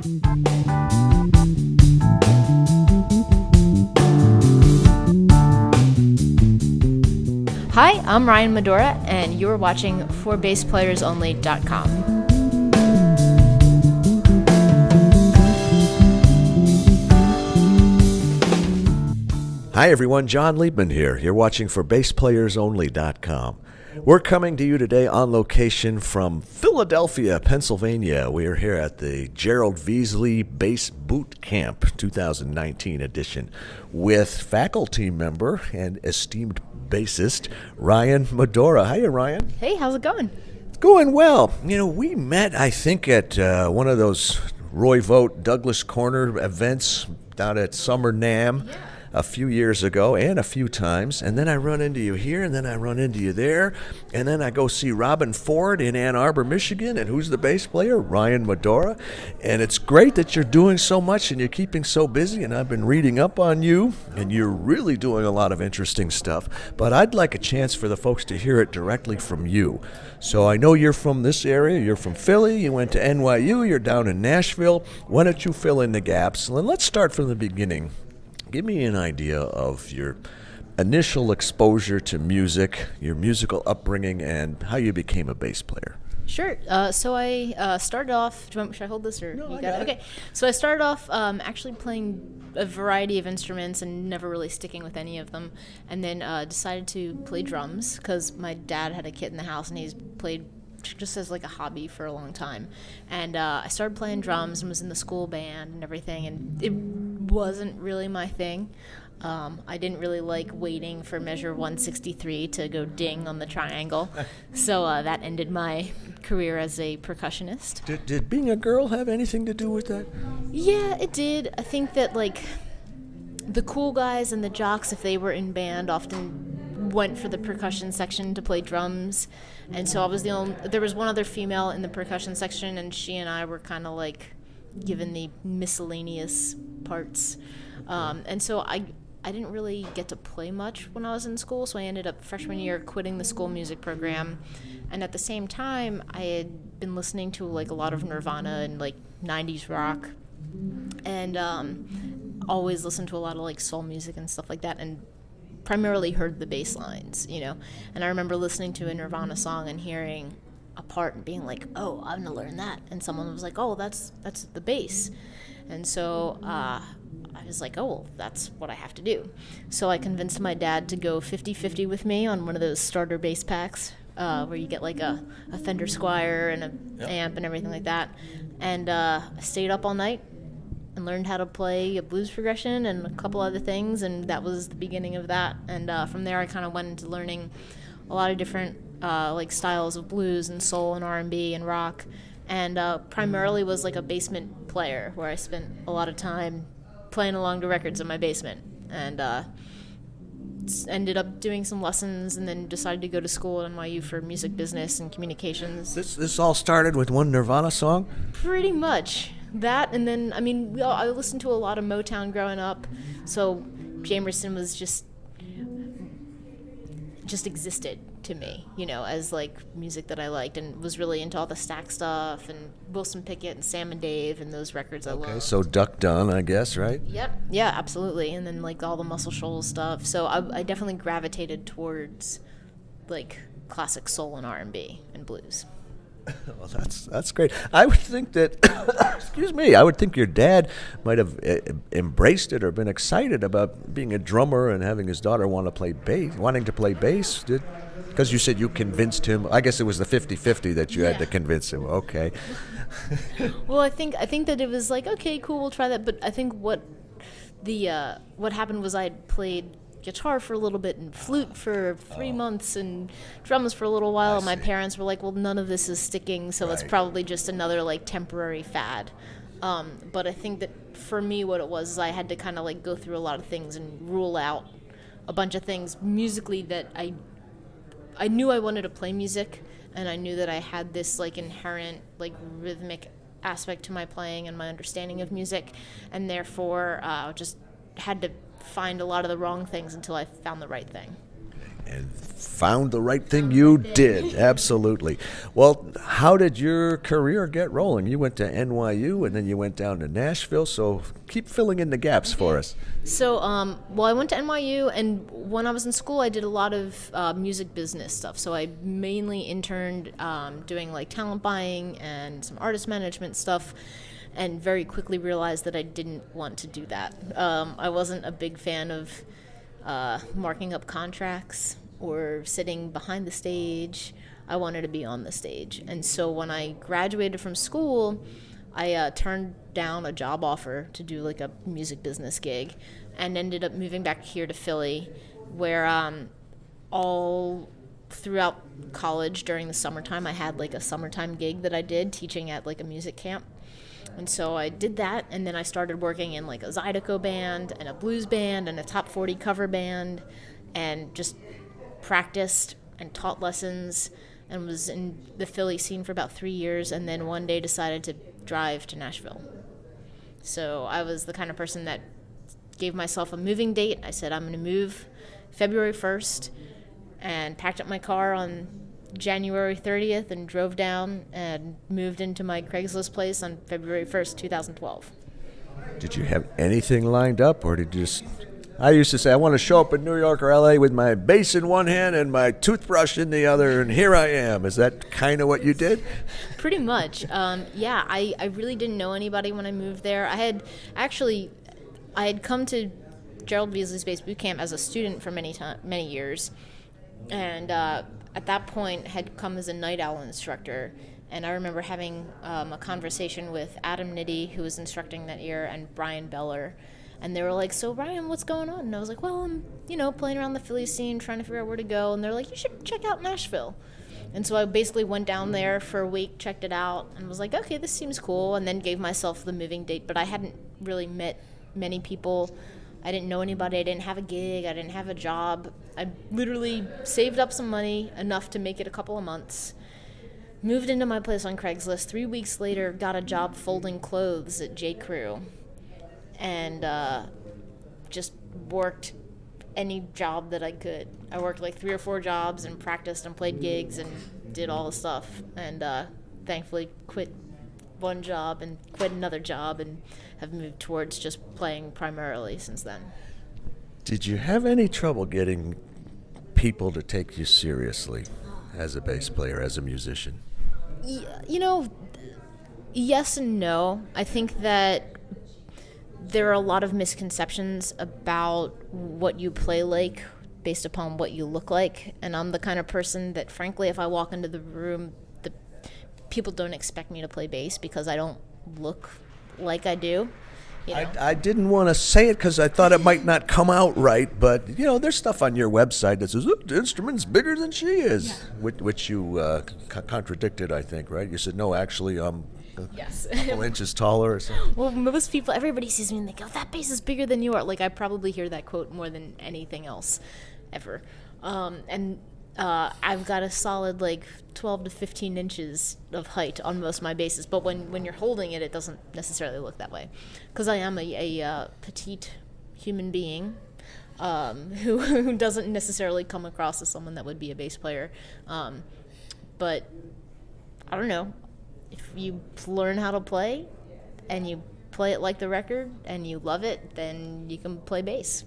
Hi, I'm Ryan Medora, and you're watching ForBassPlayersOnly.com. Hi everyone, John Liebman here. You're watching ForBassPlayersOnly.com. We're coming to you today on location from Philadelphia, Pennsylvania. We are here at the Gerald Veasley Bass Boot Camp 2019 edition with faculty member and esteemed bassist Ryan Medora. Hiya, Ryan. Hey, how's it going? It's going well. You know, we met, I think, at one of those Roy Vogt Douglas Corner events down at Summer NAMM. Yeah. A few years ago and a few times, and then I run into you here, and then I run into you there, and then I go see Robben Ford in Ann Arbor, Michigan, and who's the bass player? Ryan Medora. And it's great that you're doing so much and you're keeping so busy, and I've been reading up on you, and you're really doing a lot of interesting stuff, but I'd like a chance for the folks to hear it directly from you. So I know you're from this area, you're from Philly, you went to NYU, you're down in Nashville. Why don't you fill in the gaps? And let's start from the beginning. Give me an idea of your initial exposure to music, your musical upbringing, and how you became a bass player. Sure. So I started off. Should I hold this or No, you I got got it? Okay. So I started off actually playing a variety of instruments and never really sticking with any of them, and then decided to play drums because my dad had a kit in the house and he's played just as like a hobby for a long time. And I started playing drums and was in the school band and everything, and it wasn't really my thing. I didn't really like waiting for measure 163 to go ding on the triangle. So that ended my career as a percussionist. Did being a girl have anything to do with that? Yeah, it did. I think that like the cool guys and the jocks, if they were in band, often went for the percussion section to play drums. And so I was there was one other female in the percussion section, and she and I were kind of like given the miscellaneous parts. And so I didn't really get to play much when I was in school, so I ended up freshman year quitting the school music program. And at the same time, I had been listening to like a lot of Nirvana and like 90s rock, and always listened to a lot of like soul music and stuff like that, and primarily heard the bass lines, you know. And I remember listening to a Nirvana song and hearing a part and being like, oh, I'm gonna learn that. And someone was like, oh, that's the bass. And so I was like, oh, well, that's what I have to do. So I convinced my dad to go 50-50 with me on one of those starter bass packs where you get like a Fender Squier and an amp and everything like that. And I stayed up all night and learned how to play a blues progression and a couple other things, and that was the beginning of that. And from there I kind of went into learning a lot of different like styles of blues and soul and R&B and rock, and primarily was like a basement player where I spent a lot of time playing along to records in my basement, and ended up doing some lessons and then decided to go to school at NYU for music business and communications. This all started with one Nirvana song? Pretty much. That, and then, I mean, I listened to a lot of Motown growing up, so Jamerson was just existed to me, you know, as like music that I liked, and was really into all the Stax stuff and Wilson Pickett and Sam and Dave and those records I loved. Okay, so Duck Dunn, I guess, right? Yep. Yeah, absolutely. And then like all the Muscle Shoals stuff. So I definitely gravitated towards like classic soul and R&B and blues. Well, that's great. I would think that, excuse me, I would think your dad might have embraced it or been excited about being a drummer and having his daughter wanting to play bass. Because you said you convinced him. I guess it was the 50-50 that you had to convince him. Okay. Well, I think that it was like, okay, cool, we'll try that. But I think what happened was I had played guitar for a little bit and flute for 3 months and drums for a little while, and my parents were like, well, none of this is sticking, so it's probably just another like temporary fad. But I think that for me what it was is I had to kind of like go through a lot of things and rule out a bunch of things musically that I knew I wanted to play music, and I knew that I had this like inherent like rhythmic aspect to my playing and my understanding of music, and therefore just had to find a lot of the wrong things until I found the right thing. and found the right thing. You did. Absolutely. Well, how did your career get rolling? You went to NYU and then you went down to Nashville, so keep filling in the gaps for us. So, well, I went to NYU, and when I was in school, I did a lot of music business stuff. So I mainly interned doing like talent buying and some artist management stuff, and very quickly realized that I didn't want to do that. I wasn't a big fan of marking up contracts or sitting behind the stage. I wanted to be on the stage. And so when I graduated from school, I turned down a job offer to do like a music business gig, and ended up moving back here to Philly, where all throughout college during the summertime, I had like a summertime gig that I did teaching at like a music camp. And so I did that, and then I started working in like a Zydeco band and a blues band and a top 40 cover band, and just practiced and taught lessons and was in the Philly scene for about 3 years, and then one day decided to drive to Nashville. So I was the kind of person that gave myself a moving date. I said, I'm going to move February 1st, and packed up my car on January 30th and drove down and moved into my Craigslist place on February 1st, 2012. Did you have anything lined up, or did you just... I used to say, I want to show up in New York or LA with my bass in one hand and my toothbrush in the other, and here I am. Is that kind of what you did? Pretty much. Yeah, I really didn't know anybody when I moved there. I had come to Gerald Beasley's Bass Boot Camp as a student for many years, and at that point had come as a night owl instructor. And I remember having a conversation with Adam Nitty, who was instructing that year, and Brian Beller. And they were like, so Ryan, what's going on? And I was like, well, I'm, playing around the Philly scene, trying to figure out where to go. And they're like, you should check out Nashville. And so I basically went down there for a week, checked it out, and was like, okay, this seems cool. And then gave myself the moving date. But I hadn't really met many people. I didn't know anybody. I didn't have a gig. I didn't have a job. I literally saved up some money, enough to make it a couple of months. Moved into my place on Craigslist. 3 weeks later, got a job folding clothes at J. Crew. And just worked any job that I could. I worked like 3 or 4 jobs and practiced and played gigs and did all the stuff. And thankfully quit one job and quit another job, and have moved towards just playing primarily since then. Did you have any trouble getting people to take you seriously as a bass player, as a musician? Yes and no. I think that there are a lot of misconceptions about what you play like based upon what you look like. And I'm the kind of person that, frankly, if I walk into the room, the people don't expect me to play bass because I don't look like I do. I didn't want to say it because I thought it might not come out right, but there's stuff on your website that says, the instrument's bigger than she is, which you contradicted, I think, right? You said, no, actually, yes, a couple inches taller or something. Well, most people, everybody sees me and they go, that bass is bigger than you are. Like, I probably hear that quote more than anything else ever. I've got a solid 12 to 15 inches of height on most of my basses, but when you're holding it, it doesn't necessarily look that way, because I am a petite human being who doesn't necessarily come across as someone that would be a bass player. But I don't know. If you learn how to play and you play it like the record and you love it, then you can play bass.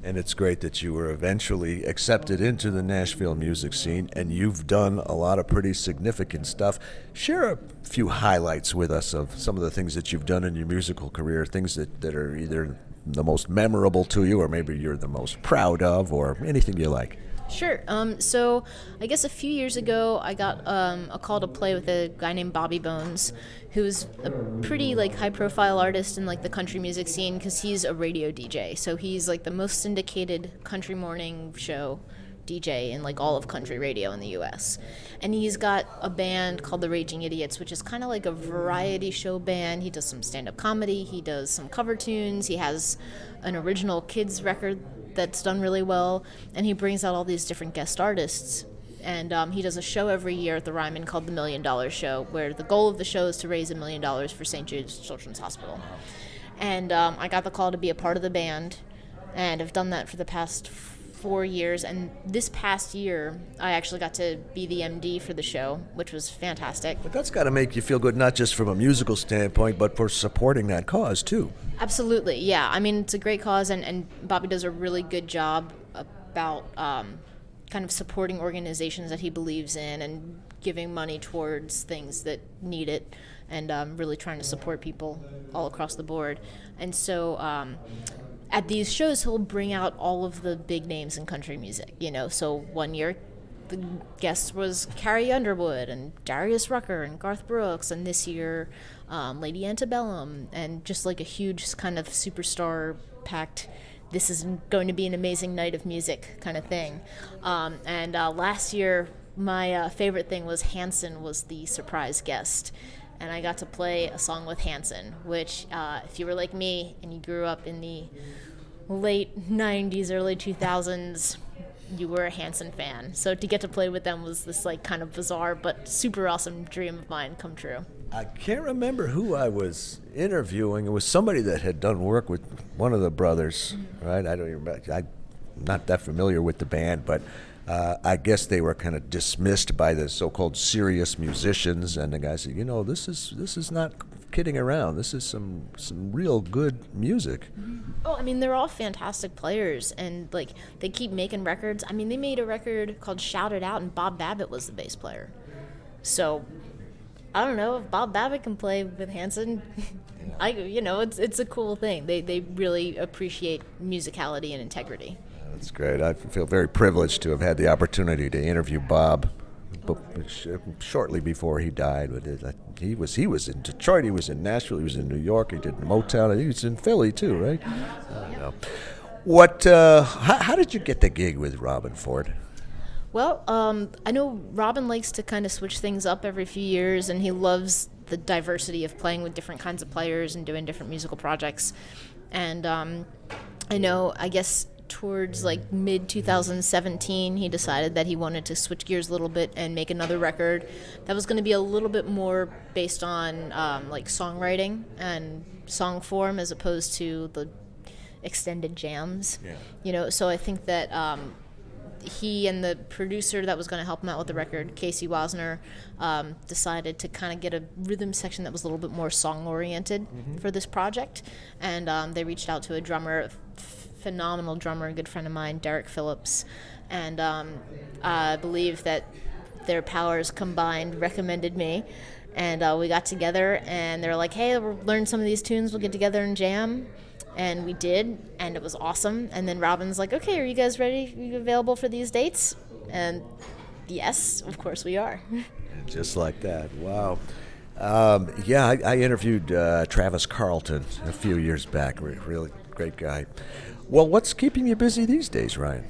And it's great that you were eventually accepted into the Nashville music scene, and you've done a lot of pretty significant stuff. Share a few highlights with us of some of the things that you've done in your musical career, things that are either the most memorable to you, or maybe you're the most proud of, or anything you like. Sure. So I guess a few years ago, I got a call to play with a guy named Bobby Bones, who's a pretty high-profile artist in the country music scene, because he's a radio DJ. So he's the most syndicated country morning show DJ in all of country radio in the U.S. And he's got a band called the Raging Idiots, which is kind of like a variety show band. He does some stand-up comedy. He does some cover tunes. He has an original kids record that's done really well, and he brings out all these different guest artists. And he does a show every year at the Ryman called the $1 Million Show, where the goal of the show is to raise $1 million for St. Jude's Children's Hospital. And I got the call to be a part of the band, and I've done that for the past 4 years, and this past year I actually got to be the MD for the show, which was fantastic. But that's got to make you feel good, not just from a musical standpoint, but for supporting that cause too. Absolutely, yeah. I mean, it's a great cause, and Bobby does a really good job about kind of supporting organizations that he believes in and giving money towards things that need it, and really trying to support people all across the board. And so at these shows, he'll bring out all of the big names in country music, you know. So one year, the guest was Carrie Underwood and Darius Rucker and Garth Brooks, and this year, Lady Antebellum, and just like a huge kind of superstar-packed, this is going to be an amazing night of music kind of thing. And last year, my favorite thing was Hanson was the surprise guest. And I got to play a song with Hanson, which if you were like me and you grew up in the late 90s, early 2000s, you were a Hanson fan. So to get to play with them was this like kind of bizarre but super awesome dream of mine come true. I can't remember who I was interviewing. It was somebody that had done work with one of the brothers, right? I don't even remember. I'm not that familiar with the band, but I guess they were kind of dismissed by the so-called serious musicians, and the guy said, you know, this is not kidding around. This is some real good music. Oh, I mean, they're all fantastic players, and like they keep making records. I mean, they made a record called "Shout It Out," and Bob Babbitt was the bass player. So I don't know if Bob Babbitt can play with Hanson. It's a cool thing. They really appreciate musicality and integrity. That's great. I feel very privileged to have had the opportunity to interview Bob shortly before he died. But he was in Detroit, he was in Nashville, he was in New York, he did Motown, I think he was in Philly too, right? I don't know. How did you get the gig with Robben Ford? Well, I know Robben likes to kind of switch things up every few years, and he loves the diversity of playing with different kinds of players and doing different musical projects. And I guess towards like mid 2017 he decided that he wanted to switch gears a little bit and make another record that was going to be a little bit more based on like songwriting and song form as opposed to the extended jams. So I think that he and the producer that was going to help him out with the record, Casey Wasner, decided to kind of get a rhythm section that was a little bit more song oriented for this project, and they reached out to a drummer, phenomenal drummer, a good friend of mine, Derek Phillips, and I believe that their powers combined recommended me, and we got together, and they were like, hey, we'll learn some of these tunes, we'll get together and jam, and we did, and it was awesome. And then Robin's like, okay, are you guys ready? Are you available for these dates? And yes, of course we are. Just like that. Wow. I interviewed Travis Carlton a few years back. Really great guy. Well, what's keeping you busy these days, Ryan?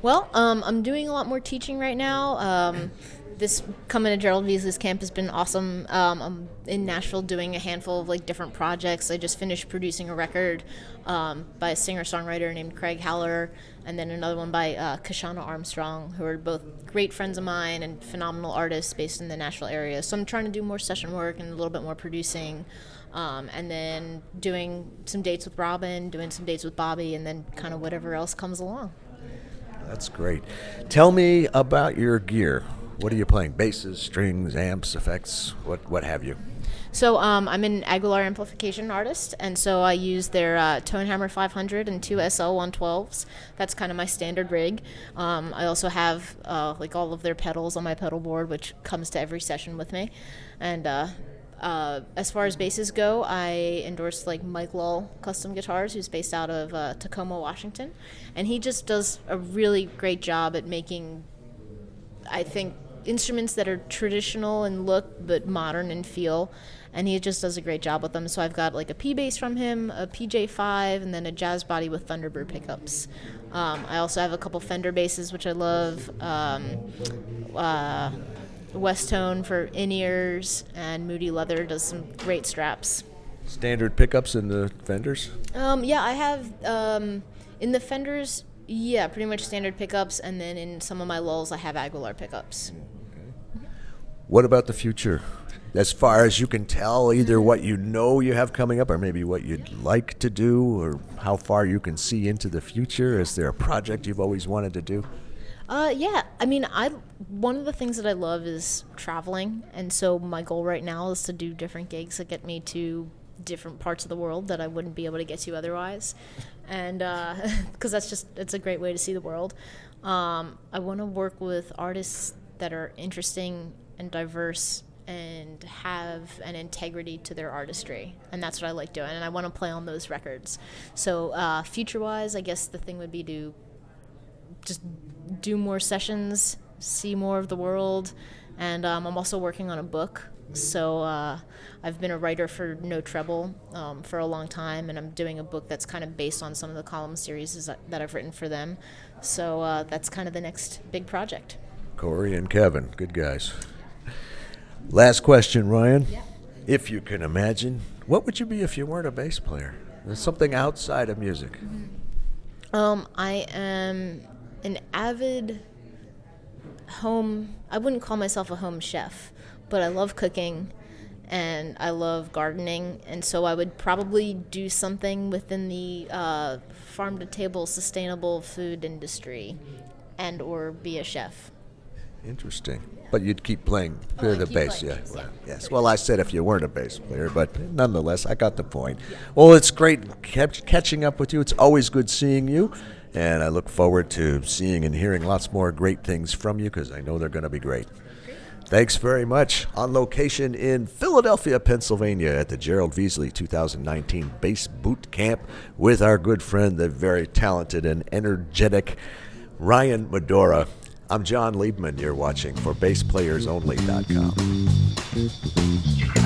Well, I'm doing a lot more teaching right now. This coming to Gerald Veasley's camp has been awesome. I'm in Nashville doing a handful of like different projects. I just finished producing a record by a singer-songwriter named Craig Haller, and then another one by Kashana Armstrong, who are both great friends of mine and phenomenal artists based in the Nashville area. So I'm trying to do more session work and a little bit more producing, and then doing some dates with Robben, doing some dates with Bobby, and then kind of whatever else comes along. That's great. Tell me about your gear. What are you playing? Basses, strings, amps, effects, what have you? So I'm an Aguilar amplification artist, and so I use their Tonehammer 500 and two SL 112s. That's kind of my standard rig. I also have like all of their pedals on my pedal board, which comes to every session with me. And as far as basses go, I endorse like Mike Lull Custom Guitars, who's based out of Tacoma, Washington, and he just does a really great job at making, I think, instruments that are traditional in look but modern in feel, and he just does a great job with them. So I've got like a P bass from him, a PJ5, and then a jazz body with Thunderbird pickups. I also have a couple Fender basses, which I love, West Tone for in-ears, and Moody Leather does some great straps. Standard pickups in the Fenders? I have in the Fenders, pretty much standard pickups, and then in some of my lulls I have Aguilar pickups. Okay. What about the future? as far as you can tell, either what you know you have coming up or maybe what you'd like to do or how far you can see into the future? Is there a project you've always wanted to do? Yeah. I mean, one of the things that I love is traveling, and so my goal right now is to do different gigs that get me to different parts of the world that I wouldn't be able to get to otherwise, and because it's a great way to see the world. I want to work with artists that are interesting and diverse and have an integrity to their artistry, and that's what I like doing, and I want to play on those records. So future-wise, I guess the thing would be to just do more sessions, see more of the world, and I'm also working on a book. So I've been a writer for No Treble for a long time, and I'm doing a book that's kind of based on some of the column series that I've written for them. So that's kind of the next big project. Corey and Kevin, good guys. Last question, Ryan. Yeah. If you can imagine, what would you be if you weren't a bass player? There's something outside of music. I am an avid I wouldn't call myself a home chef, but I love cooking and I love gardening, and so I would probably do something within the farm-to-table sustainable food industry and or be a chef. Interesting. But you'd keep playing I the keep bass, playing yeah. bass, Well, yeah. yes. Well, I said if you weren't a bass player, but nonetheless, I got the point. Well, it's great catching up with you. It's always good seeing you, and I look forward to seeing and hearing lots more great things from you because I know they're going to be great. Thanks very much. On location in Philadelphia, Pennsylvania at the Gerald Veasley 2019 Bass Boot Camp with our good friend, the very talented and energetic Ryan Medora. I'm John Liebman. You're watching for BassPlayersOnly.com.